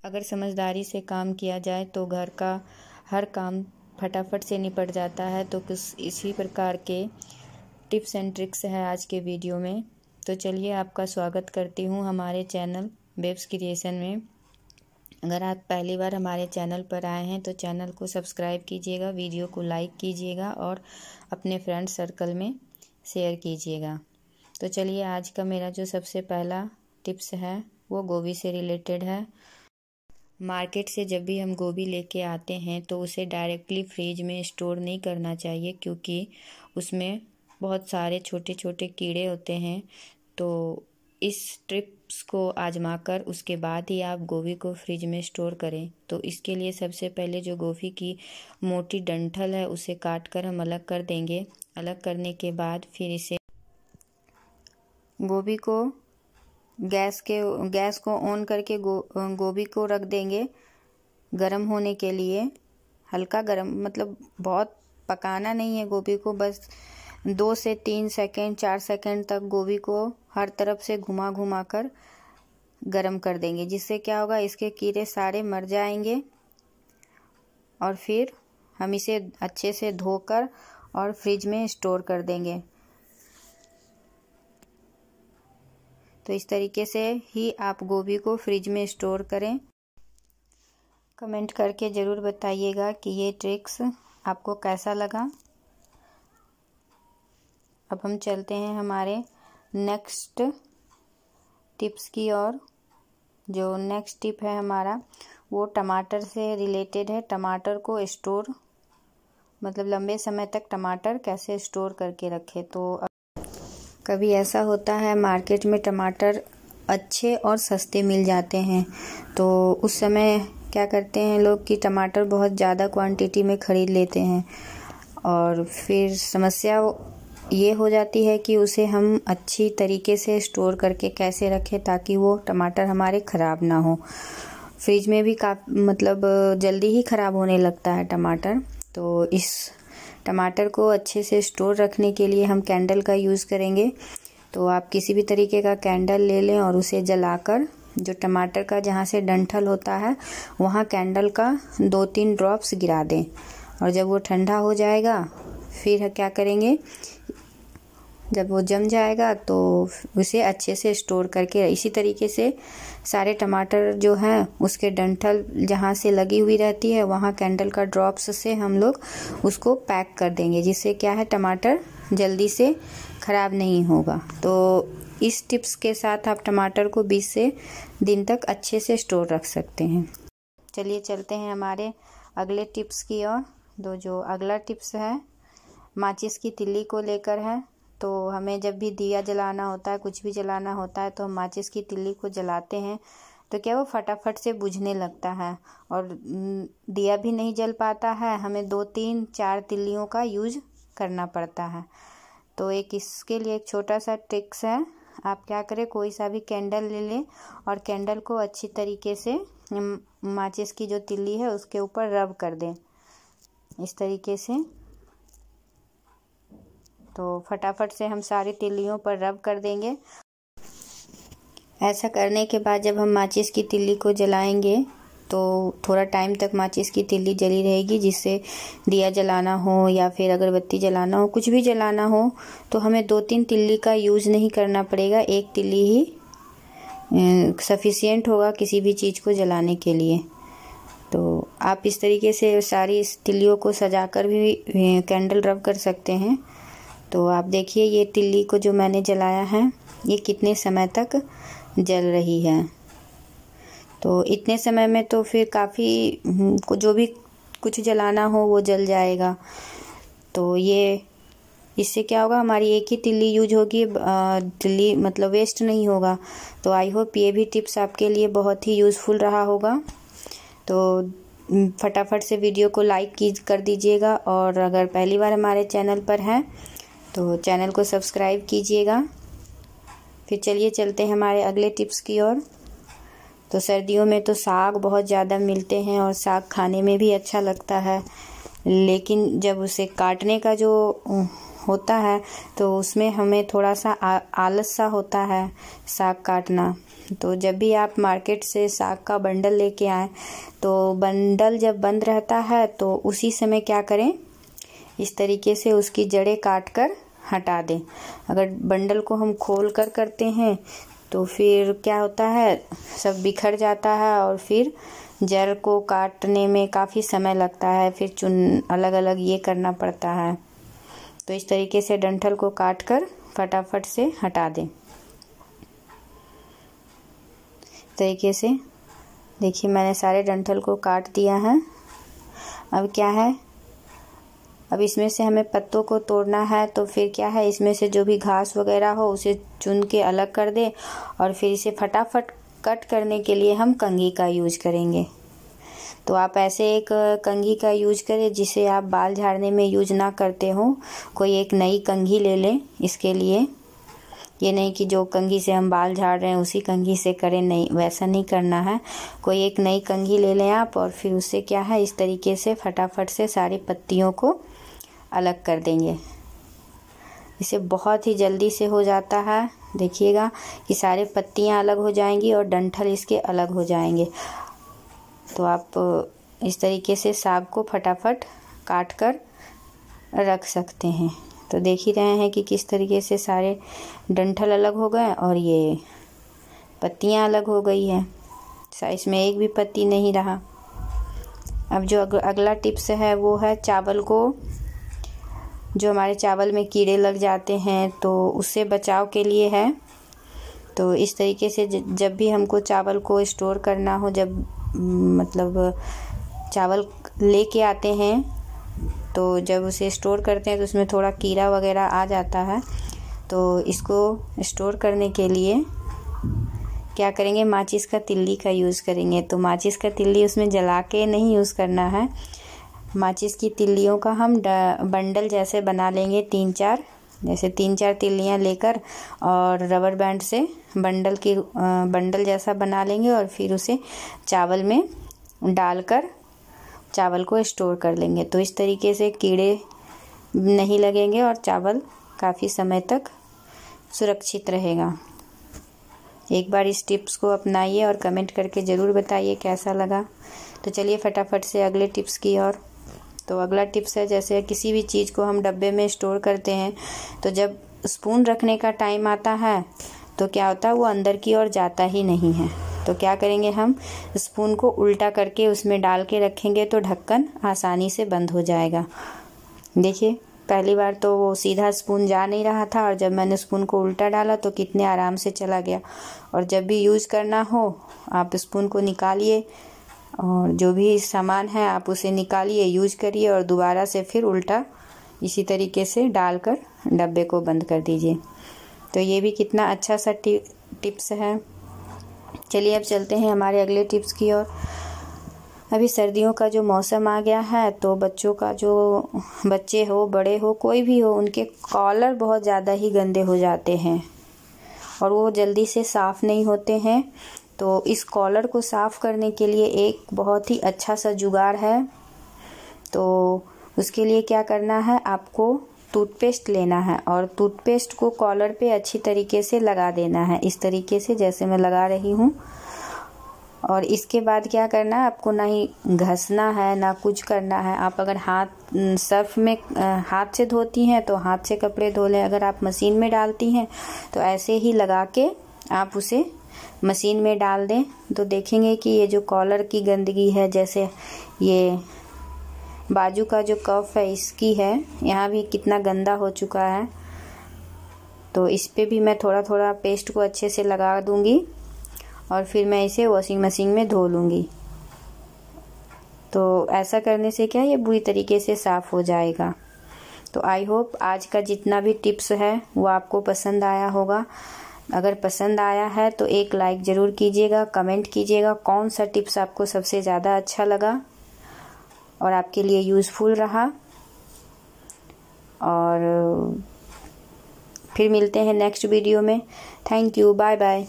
अगर समझदारी से काम किया जाए तो घर का हर काम फटाफट से निपट जाता है। तो कुछ इसी प्रकार के टिप्स एंड ट्रिक्स है आज के वीडियो में। तो चलिए आपका स्वागत करती हूँ हमारे चैनल बेब्स क्रिएशन में। अगर आप पहली बार हमारे चैनल पर आए हैं तो चैनल को सब्सक्राइब कीजिएगा, वीडियो को लाइक कीजिएगा और अपने फ्रेंड सर्कल में शेयर कीजिएगा। तो चलिए आज का मेरा जो सबसे पहला टिप्स है वो गोभी से रिलेटेड है। मार्केट से जब भी हम गोभी लेके आते हैं तो उसे डायरेक्टली फ्रिज में स्टोर नहीं करना चाहिए, क्योंकि उसमें बहुत सारे छोटे छोटे कीड़े होते हैं। तो इस टिप्स को आजमाकर उसके बाद ही आप गोभी को फ्रिज में स्टोर करें। तो इसके लिए सबसे पहले जो गोभी की मोटी डंठल है उसे काट कर हम अलग कर देंगे। अलग करने के बाद फिर इसे गोभी को गैस को ऑन करके गोभी को रख देंगे गरम होने के लिए। हल्का गरम मतलब बहुत पकाना नहीं है गोभी को, बस 2 से 3 सेकंड 4 सेकंड तक गोभी को हर तरफ से घुमा घुमा कर गरम कर देंगे। जिससे क्या होगा, इसके कीड़े सारे मर जाएंगे और फिर हम इसे अच्छे से धोकर और फ्रिज में स्टोर कर देंगे। तो इस तरीके से ही आप गोभी को फ्रिज में स्टोर करें। कमेंट करके ज़रूर बताइएगा कि ये ट्रिक्स आपको कैसा लगा। अब हम चलते हैं हमारे नेक्स्ट टिप्स की ओर। जो नेक्स्ट टिप है हमारा वो टमाटर से रिलेटेड है। टमाटर को स्टोर मतलब लंबे समय तक टमाटर कैसे स्टोर करके रखें। तो कभी ऐसा होता है मार्केट में टमाटर अच्छे और सस्ते मिल जाते हैं, तो उस समय क्या करते हैं लोग कि टमाटर बहुत ज़्यादा क्वांटिटी में ख़रीद लेते हैं और फिर समस्या ये हो जाती है कि उसे हम अच्छी तरीके से स्टोर करके कैसे रखें ताकि वो टमाटर हमारे ख़राब ना हो। फ्रिज में भी मतलब जल्दी ही ख़राब होने लगता है टमाटर। तो इस टमाटर को अच्छे से स्टोर रखने के लिए हम कैंडल का यूज़ करेंगे। तो आप किसी भी तरीके का कैंडल ले लें और उसे जलाकर जो टमाटर का जहाँ से डंठल होता है वहाँ कैंडल का 2-3 ड्रॉप्स गिरा दें। और जब वो ठंडा हो जाएगा फिर क्या करेंगे, जब वो जम जाएगा तो उसे अच्छे से स्टोर करके इसी तरीके से सारे टमाटर जो हैं उसके डंठल जहाँ से लगी हुई रहती है वहाँ कैंडल का ड्रॉप्स से हम लोग उसको पैक कर देंगे। जिससे क्या है टमाटर जल्दी से ख़राब नहीं होगा। तो इस टिप्स के साथ आप टमाटर को 20 से दिन तक अच्छे से स्टोर रख सकते हैं। चलिए चलते हैं हमारे अगले टिप्स की ओर। जो अगला टिप्स है माचिस की तिल्ली को लेकर है। तो हमें जब भी दिया जलाना होता है, कुछ भी जलाना होता है, तो हम माचिस की तिल्ली को जलाते हैं तो क्या वो फटाफट से बुझने लगता है और दिया भी नहीं जल पाता है। हमें 2-3-4 तिल्लियों का यूज करना पड़ता है। तो इसके लिए एक छोटा सा ट्रिक्स है। आप क्या करें, कोई सा भी कैंडल ले लें और कैंडल को अच्छी तरीके से माचिस की जो तिल्ली है उसके ऊपर रब कर दें इस तरीके से। तो फटाफट से हम सारी तिल्लियों पर रब कर देंगे। ऐसा करने के बाद जब हम माचिस की तिल्ली को जलाएंगे तो थोड़ा टाइम तक माचिस की तिल्ली जली रहेगी, जिससे दिया जलाना हो या फिर अगरबत्ती जलाना हो, कुछ भी जलाना हो तो हमें 2-3 तिल्ली का यूज़ नहीं करना पड़ेगा। एक तिल्ली ही सफिशिएंट होगा किसी भी चीज़ को जलाने के लिए। तो आप इस तरीके से सारी इस तिल्लियों को सजाकर भी कैंडल रब कर सकते हैं। तो आप देखिए ये तिल्ली को जो मैंने जलाया है ये कितने समय तक जल रही है। तो इतने समय में तो फिर काफ़ी जो भी कुछ जलाना हो वो जल जाएगा। तो ये इससे क्या होगा, हमारी एक ही तिल्ली यूज होगी, तिल्ली मतलब वेस्ट नहीं होगा। तो आई होप ये भी टिप्स आपके लिए बहुत ही यूज़फुल रहा होगा। तो फटाफट से वीडियो को लाइक कर दीजिएगा और अगर पहली बार हमारे चैनल पर हैं तो चैनल को सब्सक्राइब कीजिएगा। फिर चलिए चलते हैं हमारे अगले टिप्स की ओर। तो सर्दियों में तो साग बहुत ज़्यादा मिलते हैं और साग खाने में भी अच्छा लगता है, लेकिन जब उसे काटने का जो होता है तो उसमें हमें थोड़ा सा आलस सा होता है साग काटना। तो जब भी आप मार्केट से साग का बंडल लेके आएँ तो बंडल जब बंद रहता है तो उसी समय क्या करें, इस तरीके से उसकी जड़ें काट कर हटा दें। अगर बंडल को हम खोल कर करते हैं तो फिर क्या होता है, सब बिखर जाता है और फिर जड़ को काटने में काफ़ी समय लगता है, फिर अलग अलग ये करना पड़ता है। तो इस तरीके से डंठल को काट कर फटाफट से हटा दें। तरीके से देखिए मैंने सारे डंठल को काट दिया है। अब क्या है, अब इसमें से हमें पत्तों को तोड़ना है। तो फिर क्या है, इसमें से जो भी घास वगैरह हो उसे चुन के अलग कर दें और फिर इसे फटाफट कट करने के लिए हम कंघी का यूज करेंगे। तो आप ऐसे एक कंघी का यूज करें जिसे आप बाल झाड़ने में यूज ना करते हो। कोई एक नई कंघी ले लें इसके लिए। ये नहीं कि जो कंघी से हम बाल झाड़ रहे हैं उसी कंघी से करें, नहीं, वैसा नहीं करना है। कोई एक नई कंघी ले लें आप और फिर उससे क्या है, इस तरीके से फटाफट से सारी पत्तियों को अलग कर देंगे। इसे बहुत ही जल्दी से हो जाता है। देखिएगा कि सारे पत्तियां अलग हो जाएंगी और डंठल इसके अलग हो जाएंगे। तो आप इस तरीके से साग को फटाफट काट कर रख सकते हैं। तो देख ही रहे हैं कि किस तरीके से सारे डंठल अलग हो गए और ये पत्तियां अलग हो गई हैं। इसमें एक भी पत्ती नहीं रहा। अब जो अगला टिप्स है वो है चावल को, जो हमारे चावल में कीड़े लग जाते हैं तो उससे बचाव के लिए है। तो इस तरीके से जब भी हमको चावल को स्टोर करना हो, जब मतलब चावल लेके आते हैं तो जब उसे स्टोर करते हैं तो उसमें थोड़ा कीड़ा वगैरह आ जाता है। तो इसको स्टोर करने के लिए क्या करेंगे, माचिस का तिल्ली का यूज़ करेंगे। तो माचिस का तिल्ली उसमें जला के नहीं यूज़ करना है। माचिस की तिल्लियों का हम बंडल जैसे बना लेंगे, 3-4 तिल्लियाँ लेकर और रबर बैंड से बंडल जैसा बना लेंगे और फिर उसे चावल में डालकर चावल को स्टोर कर लेंगे। तो इस तरीके से कीड़े नहीं लगेंगे और चावल काफ़ी समय तक सुरक्षित रहेगा। एक बार इस टिप्स को अपनाइए और कमेंट करके ज़रूर बताइए कैसा लगा। तो चलिए फटाफट से अगले टिप्स की ओर। तो अगला टिप्स है, जैसे किसी भी चीज़ को हम डब्बे में स्टोर करते हैं तो जब स्पून रखने का टाइम आता है तो क्या होता है, वो अंदर की ओर जाता ही नहीं है। तो क्या करेंगे, हम स्पून को उल्टा करके उसमें डाल के रखेंगे तो ढक्कन आसानी से बंद हो जाएगा। देखिए पहली बार तो वो सीधा स्पून जा नहीं रहा था और जब मैंने स्पून को उल्टा डाला तो कितने आराम से चला गया। और जब भी यूज़ करना हो आप स्पून को निकालिए और जो भी सामान है आप उसे निकालिए, यूज करिए और दोबारा से फिर उल्टा इसी तरीके से डालकर डब्बे को बंद कर दीजिए। तो ये भी कितना अच्छा सा टिप्स है। चलिए अब चलते हैं हमारे अगले टिप्स की ओर। अभी सर्दियों का जो मौसम आ गया है तो बच्चों का, जो बच्चे हो बड़े हो कोई भी हो, उनके कॉलर बहुत ज़्यादा ही गंदे हो जाते हैं और वो जल्दी से साफ़ नहीं होते हैं। तो इस कॉलर को साफ़ करने के लिए एक बहुत ही अच्छा सा जुगाड़ है। तो उसके लिए क्या करना है, आपको टूथपेस्ट लेना है और टूथपेस्ट को कॉलर पे अच्छी तरीके से लगा देना है, इस तरीके से जैसे मैं लगा रही हूँ। और इसके बाद क्या करना है, आपको ना ही घसना है ना कुछ करना है। आप अगर सर्फ में हाथ से धोती हैं तो हाथ से कपड़े धो लें। अगर आप मशीन में डालती हैं तो ऐसे ही लगा के आप उसे मशीन में डाल दें। तो देखेंगे कि ये जो कॉलर की गंदगी है, जैसे ये बाजू का जो कफ है इसकी है, यहाँ भी कितना गंदा हो चुका है। तो इस पे भी मैं थोड़ा थोड़ा पेस्ट को अच्छे से लगा दूंगी और फिर मैं इसे वॉशिंग मशीन में धो लूँगी। तो ऐसा करने से क्या है, ये बुरी तरीके से साफ़ हो जाएगा। तो आई होप आज का जितना भी टिप्स है वो आपको पसंद आया होगा। अगर पसंद आया है तो एक लाइक ज़रूर कीजिएगा, कमेंट कीजिएगा कौन सा टिप्स आपको सबसे ज़्यादा अच्छा लगा और आपके लिए यूज़फुल रहा। और फिर मिलते हैं नेक्स्ट वीडियो में। Thank you, bye bye.